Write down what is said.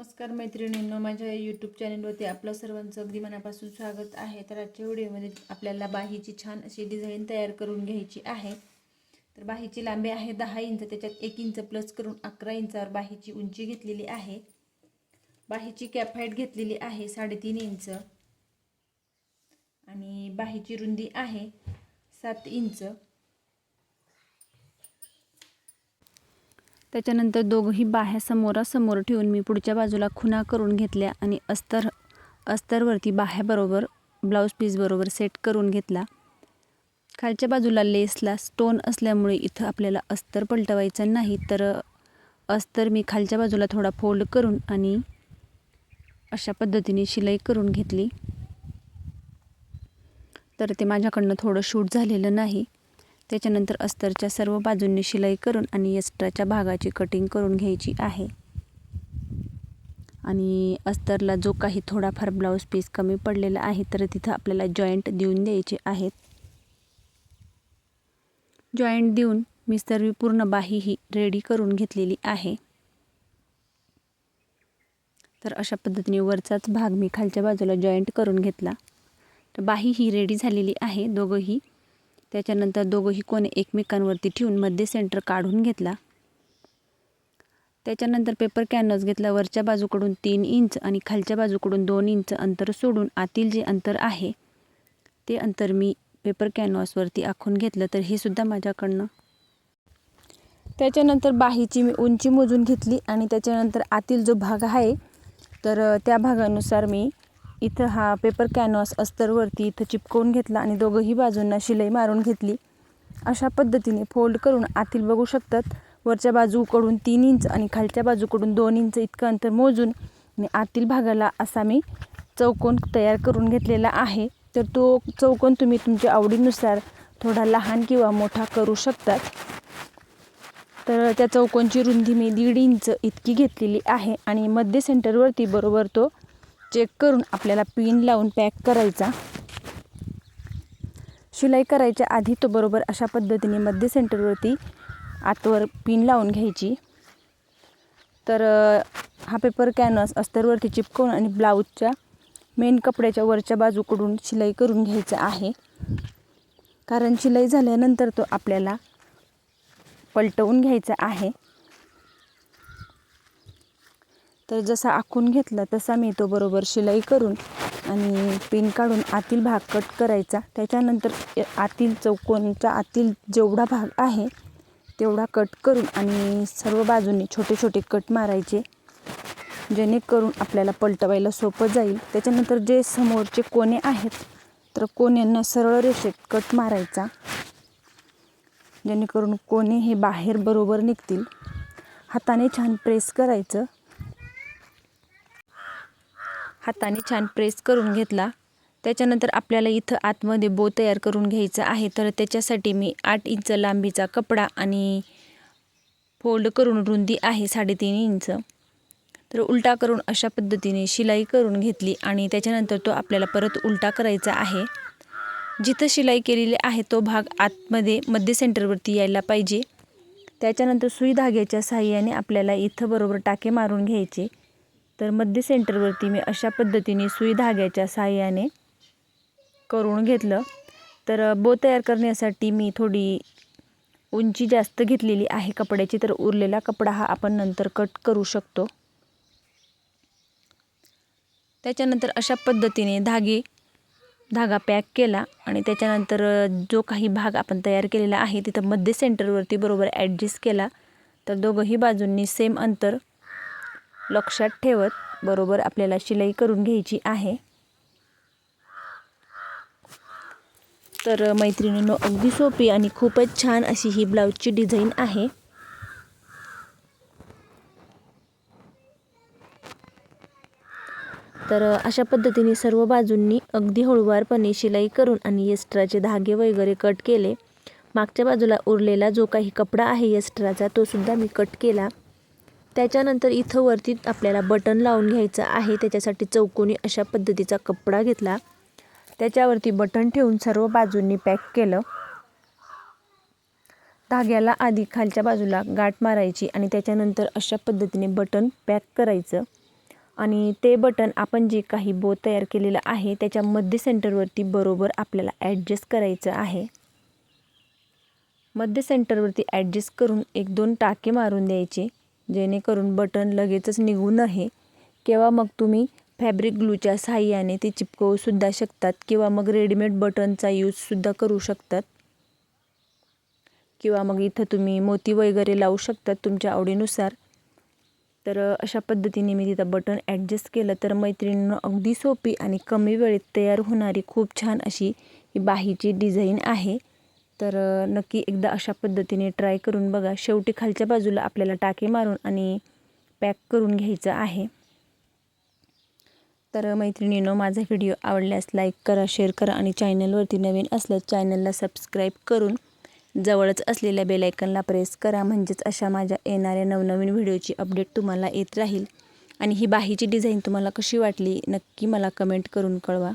नमस्कार मैत्रिणींनो, माझ्या यूट्यूब चॅनलवरती आपलं सर्वांचं अगदी मनापासून स्वागत आहे। तर आजच्या व्हिडिओमध्ये आपल्याला बाहीची छान अशी डिझाईन तयार करून घ्यायची आहे। तर बाहीची लांबी आहे 10 इंच, त्याच्यात 1 इंच प्लस करून 11 इंचावर बाहीची उंची घेतलेली आहे। बाहीची कॅप हाईट घेतलेली आहे 3.5 इंच आणि बाहीची रुंदी आहे 7 इंच। त्याच्यानंतर दोघही बाह्या समोरासमोर ठेवून मी पुढच्या बाजूला खुणा करून घेतल्या आणि अस्तरवरती बाह्याबरोबर ब्लाऊज पीस बरोबर सेट करून घेतला। खालच्या बाजूला लेसला स्टोन असल्यामुळे इथं आपल्याला अस्तर पलटवायचं नाही, तर अस्तर मी खालच्या बाजूला थोडा फोल्ड करून आणि अशा पद्धतीने शिलाई करून घेतली। तर ते माझ्याकडनं थोडं शूट झालेलं नाही। त्याच्यानंतर अस्तरच्या सर्व बाजूंनी शिलाई करून आणि एक्स्ट्राच्या भागाची कटिंग करून घ्यायची आहे आणि अस्तरला जो काही थोडाफार ब्लाऊज पीस कमी पडलेला आहे तर तिथं आपल्याला जॉईंट देऊन द्यायचे आहेत। जॉईंट देऊन मी सर्व पूर्ण बाही ही रेडी करून घेतलेली आहे। तर अशा पद्धतीने वरचाच भाग मी खालच्या बाजूला जॉईंट करून घेतला। तर बाही ही रेडी झालेली आहे दोघंही। त्याच्यानंतर दोघंही कोणे एकमेकांवरती ठेवून मध्ये सेंटर काढून घेतला। त्याच्यानंतर पेपर कॅनव्हास घेतला। वरच्या बाजूकडून 3 इंच आणि खालच्या बाजूकडून 2 इंच अंतर सोडून आतील जे अंतर आहे ते अंतर मी पेपर कॅनव्हासवरती आखून घेतलं। तर हे सुद्धा माझ्याकडनं। त्याच्यानंतर बाहीची मी उंची मोजून घेतली आणि त्याच्यानंतर आतील जो भाग आहे तर त्या भागानुसार मी इथं हा पेपर कॅनव्हास अस्तरवरती इथं चिपकवून घेतला आणि दोघंही बाजूंना शिलाई मारून घेतली। अशा पद्धतीने फोल्ड करून आतील बघू शकतात वरच्या बाजूकडून 3 इंच आणि खालच्या बाजूकडून 2 इंच इतकं अंतर मोजून आणि आतील भागाला असा मी चौकोन तयार करून घेतलेला आहे। तर तो चौकोन तुम्ही तुमच्या आवडीनुसार थोडा लहान किंवा मोठा करू शकतात। तर त्या चौकोनची रुंदी मी 1.5 इंच इतकी घेतलेली आहे आणि मध्य सेंटरवरती बरोबर तो चेक करून आपल्याला पिन लावून पॅक करायचा। शिलाई करायच्या आधी तो बरोबर अशा पद्धतीने मध्य सेंटरवरती आतवर पिन लावून घ्यायची। तर हा पेपर कॅनव्हास अस्तरवरती चिपकवून आणि ब्लाऊजच्या मेन कपड्याच्या वरच्या बाजूकडून शिलाई करून घ्यायचं आहे, कारण शिलाई झाल्यानंतर तो आपल्याला पलटवून घ्यायचा आहे। तर जसा आखून घेतला तसा मी तो बरोबर शिलाई करून आणि पिन काढून आतील भाग कट करायचा। त्याच्यानंतर आतील चौकोनचा आतील जेवढा भाग आहे तेवढा कट करून आणि सर्व बाजूंनी छोटे छोटे कट मारायचे, जेणेकरून आपल्याला पलटवायला सोपं जाईल। त्याच्यानंतर जे समोरचे कोने आहेत तर कोण्यांना सरळ रेषेत कट मारायचा, जेणेकरून कोने हे बाहेर बरोबर निघतील। हाताने छान प्रेस करायचं। हाताने छान प्रेस करून घेतला। त्याच्यानंतर आपल्याला इथं आतमध्ये बो तयार करून घ्यायचा आहे। तर त्याच्यासाठी मी 8 इंच लांबीचा कपडा आणि फोल्ड करून रुंदी आहे 3.5 इंच तर उलटा करून अशा पद्धतीने शिलाई करून घेतली आणि त्याच्यानंतर तो आपल्याला परत उलटा करायचा आहे। जिथं शिलाई केलेली आहे तो भाग आतमध्ये मध्य सेंटरवरती यायला पाहिजे। त्याच्यानंतर सुई धाग्याच्या साहाय्याने आपल्याला इथं बरोबर टाके मारून घ्यायचे। तर मध्य सेंटरवरती मी अशा पद्धतीने सुई धाग्याच्या साहाय्याने करून घेतलं। तर बो तयार करण्यासाठी मी थोडी उंची जास्त घेतलेली आहे कपड्याची, तर उरलेला कपडा हा आपण नंतर कट करू शकतो। त्याच्यानंतर अशा पद्धतीने धागा पॅक केला आणि त्याच्यानंतर जो काही भाग आपण तयार केलेला आहे तिथं मध्य सेंटरवरती बरोबर ॲडजस्ट केला। तर दोघंही बाजूंनी सेम अंतर लक्षात ठेवत बरोबर आपल्याला शिलाई करून घ्यायची आहे। तर मैत्रिणींनो, अगदी सोपी आणि खूपच छान अशी ही ब्लाऊजची डिझाईन आहे। तर अशा पद्धतीने सर्व बाजूंनी अगदी हळूवारपणे शिलाई करून आणि एक्स्ट्राचे धागे वगैरे कट केले। मागच्या बाजूला उरलेला जो काही कपडा आहे एक्स्ट्राचा तो सुद्धा मी कट केला। त्याच्यानंतर इथं वरती आपल्याला बटन लावून घ्यायचं आहे। त्याच्यासाठी चौकोनी अशा पद्धतीचा कपडा घेतला, त्याच्यावरती बटन ठेवून सर्व बाजूंनी पॅक केलं। धाग्याला आधी खालच्या बाजूला गाठ मारायची आणि त्याच्यानंतर अशा पद्धतीने बटन पॅक करायचं। आणि ते बटन आपण जे काही बो तयार केलेलं आहे त्याच्या मध्य सेंटरवरती बरोबर आपल्याला ॲडजस्ट करायचं आहे. मध्य सेंटरवरती ॲडजस्ट करून 1-2 टाके मारून द्यायचे, जेणेकरून बटन लगेचच निघू नये. किंवा मग तुम्ही फॅब्रिक ग्लूच्या साहाय्याने ते चिपकवूसुद्धा शकतात किंवा मग रेडीमेड बटनचा यूजसुद्धा करू शकतात. किंवा मग इथं तुम्ही मोती वगैरे लावू शकतात तुमच्या आवडीनुसार. तर अशा पद्धतीने मी तिथं बटन ॲडजस्ट केलं. तर मैत्रिणींनो, अगदी सोपी आणि कमी वेळेत तयार होणारी खूप छान अशी ही बाहीची डिझाईन आहे. तर नक्की एकदा अशा पद्धतीने ट्राय करून बघा. शेवटी खालच्या बाजूला आपल्याला टाके मारून आणि पॅक करून घ्यायचं आहे. तर मैत्रिणींनो, माझा व्हिडिओ आवडल्यास लाईक करा, शेअर करा आणि चॅनलवरती नवीन असल्यास चॅनलला सबस्क्राईब करून जवळच असलेल्या बेल आयकॉनला प्रेस करा. म्हणजेच अशा माझ्या येणाऱ्या नवनवीन व्हिडिओची अपडेट तुम्हाला येत राहील. आणि ही बाहीची डिझाईन तुम्हाला कशी वाटली नक्की मला कमेंट करून कळवा.